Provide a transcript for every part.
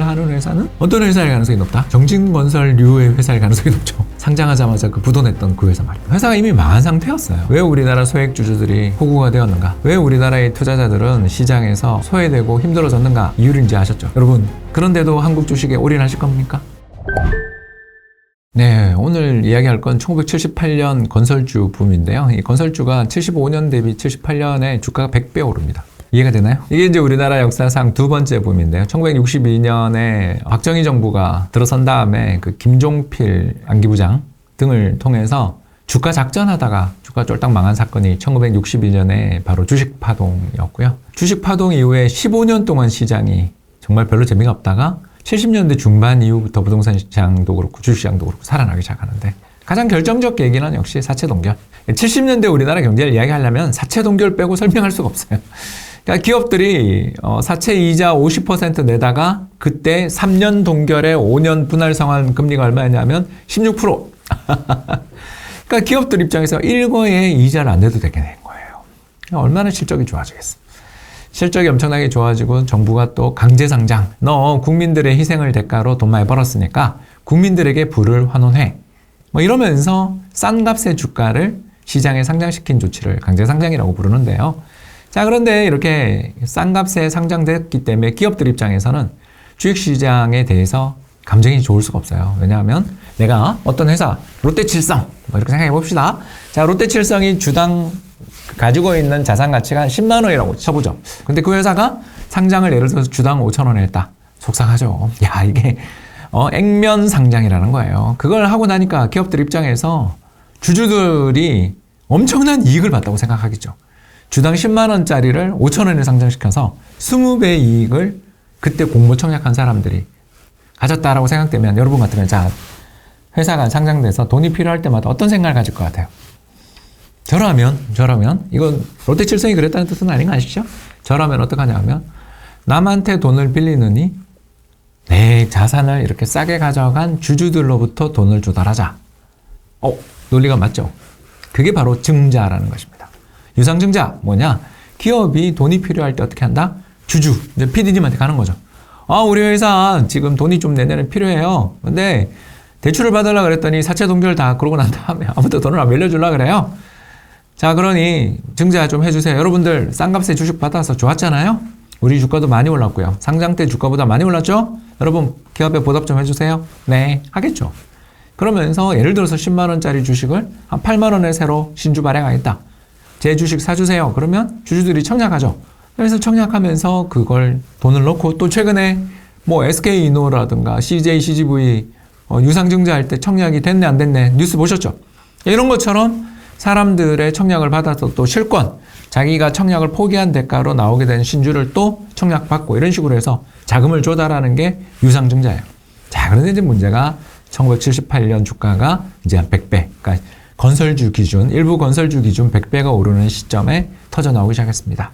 하는 회사는 어떤 회사일 가능성이 높다? 정진건설류의 회사일 가능성이 높죠. 상장하자마자 그 부도냈던 그 회사 말이에요. 회사가 이미 망한 상태였어요. 왜 우리나라 소액주주들이 호구가 되었는가? 왜 우리나라의 투자자들은 시장에서 소외되고 힘들어졌는가? 이유를 이제 아셨죠? 여러분, 그런데도 한국 주식에 올인하실 겁니까? 네, 오늘 이야기할 건 1978년 건설주 붐인데요. 이 건설주가 75년 대비 78년에 주가가 100배 오릅니다. 이해가 되나요? 이게 이제 우리나라 역사상 두 번째 붐인데요. 1962년에 박정희 정부가 들어선 다음에 그 김종필 안기부장 등을 통해서 주가 작전하다가 주가 쫄딱 망한 사건이 1962년에 바로 주식파동이었고요. 주식파동 이후에 15년 동안 시장이 정말 별로 재미가 없다가 70년대 중반 이후부터 부동산 시장도 그렇고 주식시장도 그렇고 살아나기 시작하는데 가장 결정적 계기는 역시 사채 동결. 70년대 우리나라 경제를 이야기하려면 사채 동결 빼고 설명할 수가 없어요. 그러니까 기업들이 사채 이자 50% 내다가 그때 3년 동결에 5년 분할 상환 금리가 얼마였냐면 16%. 그러니까 기업들 입장에서 일거에 이자를 안 내도 되게 된 거예요. 얼마나 실적이 좋아지겠어. 실적이 엄청나게 좋아지고 정부가 또 강제 상장. 너 국민들의 희생을 대가로 돈 많이 벌었으니까 국민들에게 부를 환원해. 뭐 이러면서 싼 값의 주가를 시장에 상장시킨 조치를 강제 상장이라고 부르는데요. 자, 그런데 이렇게 싼 값에 상장됐기 때문에 기업들 입장에서는 주식시장에 대해서 감정이 좋을 수가 없어요. 왜냐하면 내가 어떤 회사, 롯데칠성, 뭐 이렇게 생각해 봅시다. 자, 롯데칠성이 주당 가지고 있는 자산 가치가 10만 원이라고 쳐보죠. 근데 그 회사가 상장을 예를 들어서 주당 5천 원에 했다. 속상하죠. 야, 이게 액면 상장이라는 거예요. 그걸 하고 나니까 기업들 입장에서 주주들이 엄청난 이익을 봤다고 생각하겠죠. 주당 10만 원짜리를 5천 원에 상장시켜서 20배 이익을 그때 공모 청약한 사람들이 가졌다라고 생각되면 여러분 같으면 자, 회사가 상장돼서 돈이 필요할 때마다 어떤 생각을 가질 것 같아요? 저라면 이건 롯데칠성이 그랬다는 뜻은 아닌 거 아시죠? 저라면 어떡하냐 하면 남한테 돈을 빌리느니 내 자산을 이렇게 싸게 가져간 주주들로부터 돈을 조달하자. 논리가 맞죠? 그게 바로 증자라는 것입니다. 유상증자 뭐냐? 기업이 돈이 필요할 때 어떻게 한다? 주주, 이제 PD님한테 가는 거죠. 우리 회사 지금 돈이 좀 내년에 필요해요. 근데 대출을 받으려고 그랬더니 사채 동결 다 그러고 난 다음에 아무도 돈을 안 빌려주려고 그래요. 자, 그러니 증자 좀 해주세요. 여러분들 싼 값에 주식 받아서 좋았잖아요. 우리 주가도 많이 올랐고요. 상장 때 주가보다 많이 올랐죠? 여러분 기업에 보답 좀 해주세요. 네, 하겠죠. 그러면서 예를 들어서 10만 원짜리 주식을 한 8만 원에 새로 신주 발행하겠다. 제 주식 사주세요. 그러면 주주들이 청약하죠. 그래서 청약하면서 그걸 돈을 넣고 또 최근에 뭐 SK이노라든가 CJ, CGV 유상증자할 때 청약이 됐네 안 됐네 뉴스 보셨죠? 이런 것처럼 사람들의 청약을 받아서 또 실권, 자기가 청약을 포기한 대가로 나오게 된 신주를 또 청약받고 이런 식으로 해서 자금을 조달하는 게 유상증자예요. 자, 그런데 이제 문제가 1978년 주가가 이제 한 100배, 그러니까 건설주 기준, 일부 건설주 기준 100배가 오르는 시점에 터져 나오기 시작했습니다.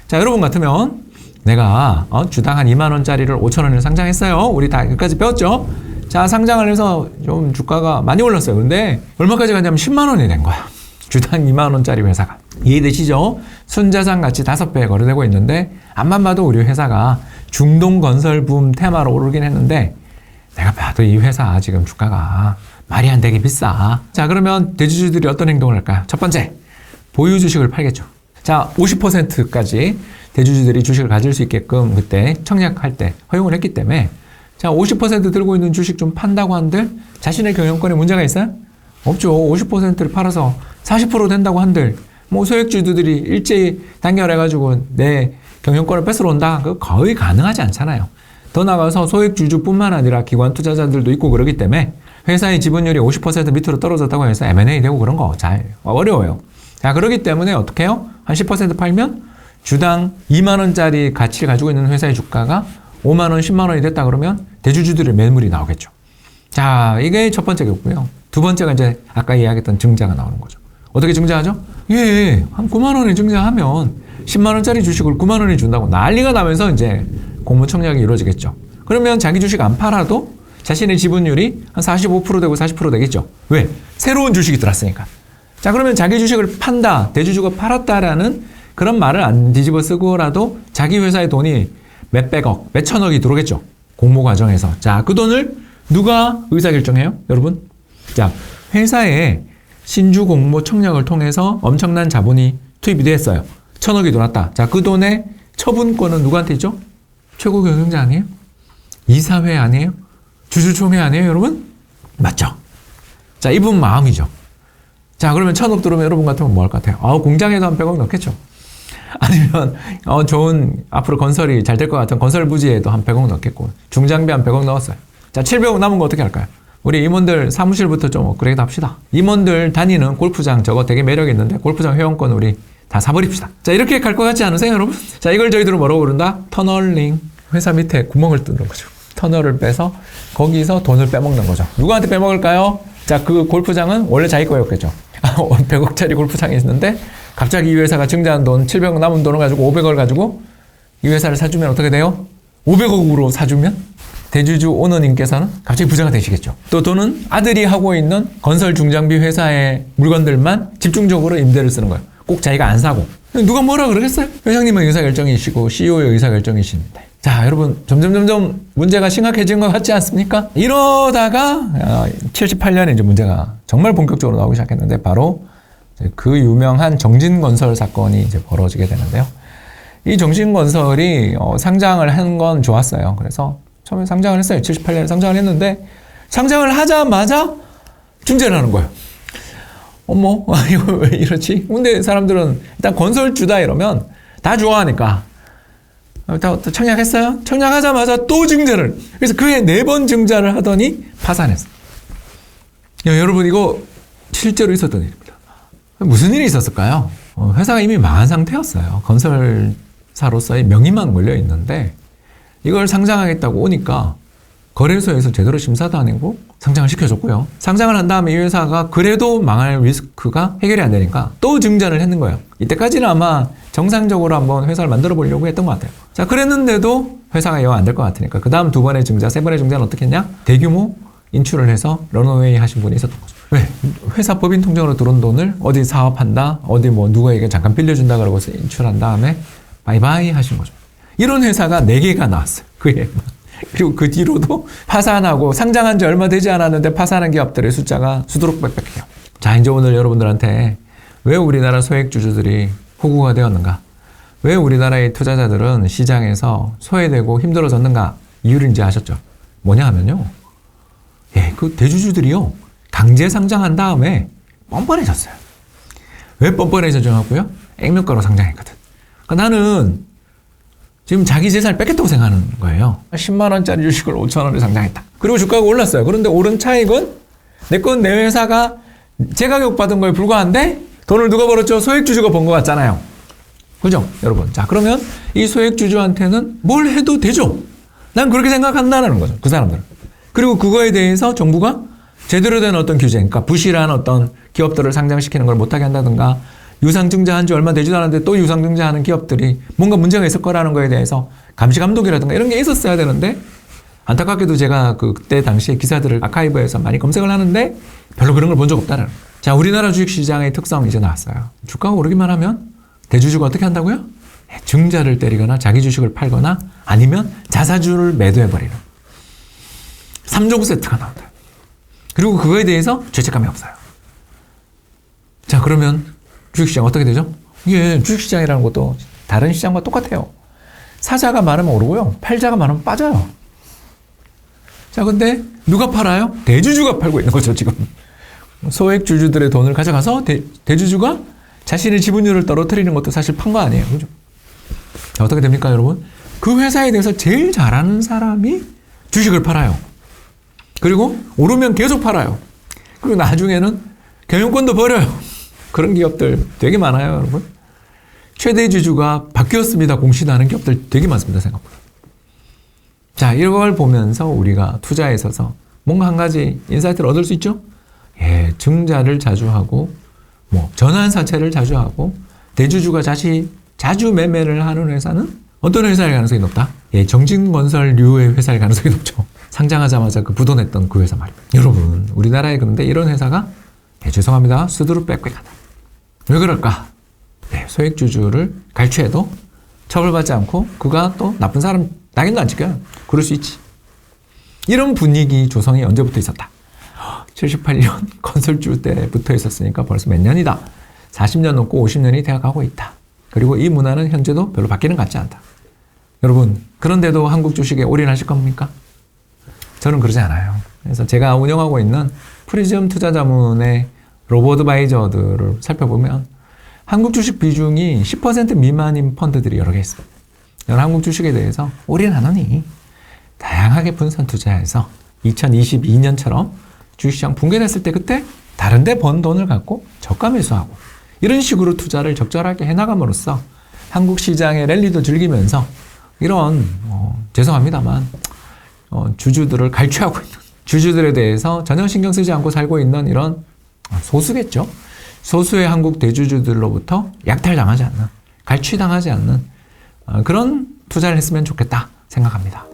자, 여러분 같으면 내가 주당 한 2만 원짜리를 5천 원에 상장했어요. 우리 다 여기까지 배웠죠? 자, 상장을 해서 좀 주가가 많이 올랐어요. 근데 얼마까지 갔냐면 10만 원이 된 거야. 주당 2만 원짜리 회사가. 이해되시죠? 순자산 가치 5배에 거래되고 있는데 앞만 봐도 우리 회사가 중동 건설 붐 테마로 오르긴 했는데 내가 봐도 이 회사 지금 주가가 말이 안 되게 비싸. 자, 그러면 대주주들이 어떤 행동을 할까요? 첫 번째, 보유 주식을 팔겠죠. 자, 50%까지 대주주들이 주식을 가질 수 있게끔 그때 청약할 때 허용을 했기 때문에 자, 50% 들고 있는 주식 좀 판다고 한들 자신의 경영권에 문제가 있어요? 없죠. 50%를 팔아서 40% 된다고 한들 뭐 소액주주들이 일제히 단결해가지고 내 경영권을 뺏으러 온다? 그거 거의 가능하지 않잖아요. 더 나가서 소액주주뿐만 아니라 기관 투자자들도 있고 그러기 때문에 회사의 지분율이 50% 밑으로 떨어졌다고 해서 M&A 되고 그런 거 잘 어려워요. 자, 그렇기 때문에 어떻게 해요? 한 10% 팔면 주당 2만 원짜리 가치를 가지고 있는 회사의 주가가 5만 원, 10만 원이 됐다 그러면 대주주들의 매물이 나오겠죠. 자, 이게 첫 번째겠고요. 두 번째가 이제 아까 이야기했던 증자가 나오는 거죠. 어떻게 증자하죠? 한 9만 원에 증자하면 10만 원짜리 주식을 9만 원에 준다고 난리가 나면서 이제 공모 청약이 이루어지겠죠. 그러면 자기 주식 안 팔아도 자신의 지분율이 한 45% 되고 40% 되겠죠. 왜? 새로운 주식이 들어왔으니까. 자, 그러면 자기 주식을 판다, 대주주가 팔았다라는 그런 말을 안 뒤집어 쓰고라도 자기 회사의 돈이 몇백억, 몇천억이 들어오겠죠. 공모 과정에서. 자, 그 돈을 누가 의사결정해요? 여러분? 자, 회사에 신주 공모 청약을 통해서 엄청난 자본이 투입이 됐어요. 1,000억이 들어왔다. 자, 그 돈의 처분권은 누구한테 있죠? 최고 경영자 아니에요? 이사회 아니에요? 주주총회 아니에요, 여러분? 맞죠? 자, 이분 마음이죠. 자, 그러면 1,000억 들어오면 여러분 같으면 뭐 할 것 같아요? 공장에도 한 100억 넣겠죠. 아니면 좋은 앞으로 건설이 잘 될 것 같은 건설 부지에도 한 100억 넣겠고, 중장비 한 100억 넣었어요. 자, 700억 남은 거 어떻게 할까요? 우리 임원들 사무실부터 좀 업그레이드 합시다. 임원들 다니는 골프장 저거 되게 매력 있는데 골프장 회원권 우리 다 사버립시다. 자, 이렇게 갈 것 같지 않으세요, 여러분? 자, 이걸 저희들은 뭐라고 부른다? 터널링. 회사 밑에 구멍을 뚫는 거죠. 터널을 빼서 거기서 돈을 빼먹는 거죠. 누구한테 빼먹을까요? 자, 그 골프장은 원래 자기 거였겠죠. 100억짜리 골프장이 있는데 갑자기 이 회사가 증자한 돈 700억 남은 돈을 가지고 500억을 가지고 이 회사를 사주면 어떻게 돼요? 500억으로 사주면 대주주 오너님께서는 갑자기 부자가 되시겠죠. 또 돈은 아들이 하고 있는 건설 중장비 회사의 물건들만 집중적으로 임대를 쓰는 거예요. 꼭 자기가 안 사고. 누가 뭐라 그러겠어요? 회장님은 의사결정이시고 CEO의 의사결정이시는데. 자, 여러분 점점 문제가 심각해진 것 같지 않습니까? 이러다가 78년에 이제 문제가 정말 본격적으로 나오기 시작했는데 바로 그 유명한 정진건설 사건이 이제 벌어지게 되는데요. 이 정진건설이 상장을 한 건 좋았어요. 그래서 처음에 상장을 했어요. 78년에 상장을 했는데 상장을 하자마자 중재를 하는 거예요. 어머, 이거 왜 이러지? 근데 사람들은 일단 건설주다 이러면 다 좋아하니까 또 청약했어요? 청약하자마자 또 증자를. 그래서 그해 4번 증자를 하더니 파산했어요. 야, 여러분 이거 실제로 있었던 일입니다. 무슨 일이 있었을까요? 회사가 이미 망한 상태였어요. 건설사로서의 명의만 걸려 있는데 이걸 상장하겠다고 오니까 거래소에서 제대로 심사도 안 하고 상장을 시켜줬고요. 상장을 한 다음에 이 회사가 그래도 망할 리스크가 해결이 안 되니까 또 증자를 했는 거예요. 이때까지는 아마 정상적으로 한번 회사를 만들어 보려고 했던 것 같아요. 자, 그랬는데도 회사가 영 안 될 것 같으니까 그 다음 2번의 증자, 3번의 증자는 어떻게 했냐? 대규모 인출을 해서 런어웨이 하신 분이 있었던 거죠. 왜? 회사 법인 통장으로 들어온 돈을 어디 사업한다, 어디 뭐 누구에게 잠깐 빌려준다 그러고 인출한 다음에 바이바이 하신 거죠. 이런 회사가 4개가 나왔어요. 그해. 그리고 그 뒤로도 파산하고 상장한 지 얼마 되지 않았는데 파산한 기업들의 숫자가 수두룩빽빽해요. 자, 이제 오늘 여러분들한테 왜 우리나라 소액주주들이 호구가 되었는가? 왜 우리나라의 투자자들은 시장에서 소외되고 힘들어졌는가? 이유를 이제 아셨죠? 뭐냐 하면요. 그 대주주들이요. 강제 상장한 다음에 뻔뻔해졌어요. 왜 뻔뻔해졌냐고요? 액면가로 상장했거든. 그러니까 나는 지금 자기 재산을 뺏겠다고 생각하는 거예요. 10만 원짜리 주식을 5천 원에 상장했다. 그리고 주가가 올랐어요. 그런데 오른 차익은 내 회사가 재가격 받은 거에 불과한데 돈을 누가 벌었죠? 소액주주가 번 것 같잖아요. 그죠? 여러분. 자, 그러면 이 소액주주한테는 뭘 해도 되죠? 난 그렇게 생각한다는 거죠. 그 사람들은. 그리고 그거에 대해서 정부가 제대로 된 어떤 규제, 그러니까 부실한 어떤 기업들을 상장시키는 걸 못하게 한다든가 유상증자한 지 얼마 되지도 않았는데 또 유상증자하는 기업들이 뭔가 문제가 있을 거라는 거에 대해서 감시감독이라든가 이런 게 있었어야 되는데 안타깝게도 제가 그때 당시에 기사들을 아카이브에서 많이 검색을 하는데 별로 그런 걸 본 적 없다는 거예요. 자, 우리나라 주식시장의 특성 이제 나왔어요. 주가가 오르기만 하면 대주주가 어떻게 한다고요? 증자를 때리거나 자기 주식을 팔거나 아니면 자사주를 매도해버리는 3종 세트가 나온다. 그리고 그거에 대해서 죄책감이 없어요. 자, 그러면 주식시장 어떻게 되죠? 이게 주식시장이라는 것도 다른 시장과 똑같아요. 사자가 많으면 오르고요. 팔자가 많으면 빠져요. 자, 근데 누가 팔아요? 대주주가 팔고 있는 거죠, 지금. 소액주주들의 돈을 가져가서 대주주가 자신의 지분율을 떨어뜨리는 것도 사실 판 거 아니에요. 그죠? 자, 어떻게 됩니까, 여러분? 그 회사에 대해서 제일 잘하는 사람이 주식을 팔아요. 그리고 오르면 계속 팔아요. 그리고 나중에는 경영권도 버려요. 그런 기업들 되게 많아요, 여러분. 최대 주주가 바뀌었습니다. 공시하는 기업들 되게 많습니다, 생각보다. 자, 이걸 보면서 우리가 투자에 있어서 뭔가 한 가지 인사이트를 얻을 수 있죠? 증자를 자주 하고, 전환사채를 자주 하고, 대주주가 자주 매매를 하는 회사는 어떤 회사일 가능성이 높다? 정진건설류의 회사일 가능성이 높죠. 상장하자마자 그 부도냈던 그 회사 말입니다. 여러분, 우리나라에 그런데 이런 회사가 죄송합니다. 수두룩 빽빽하다. 왜 그럴까? 소액주주를 갈취해도 처벌받지 않고 그가 또 나쁜 사람 낙인도 안 찍혀요. 그럴 수 있지. 이런 분위기 조성이 언제부터 있었다? 78년 건설주 때부터 있었으니까 벌써 몇 년이다. 40년 넘고 50년이 되어가고 있다. 그리고 이 문화는 현재도 별로 바뀌는 것 같지 않다. 여러분, 그런데도 한국 주식에 올인하실 겁니까? 저는 그러지 않아요. 그래서 제가 운영하고 있는 프리즘 투자자문의 로보드바이저들을 살펴보면 한국 주식 비중이 10% 미만인 펀드들이 여러 개 있습니다. 한국 주식에 대해서 올인 안 하니 다양하게 분산 투자해서 2022년처럼 주식시장 붕괴됐을 때 그때 다른 데 번 돈을 갖고 저가 매수하고 이런 식으로 투자를 적절하게 해나감으로써 한국 시장의 랠리도 즐기면서 이런 죄송합니다만 주주들을 갈취하고 있는 주주들에 대해서 전혀 신경 쓰지 않고 살고 있는 이런 소수겠죠. 소수의 한국 대주주들로부터 약탈당하지 않는, 갈취당하지 않는 그런 투자를 했으면 좋겠다 생각합니다.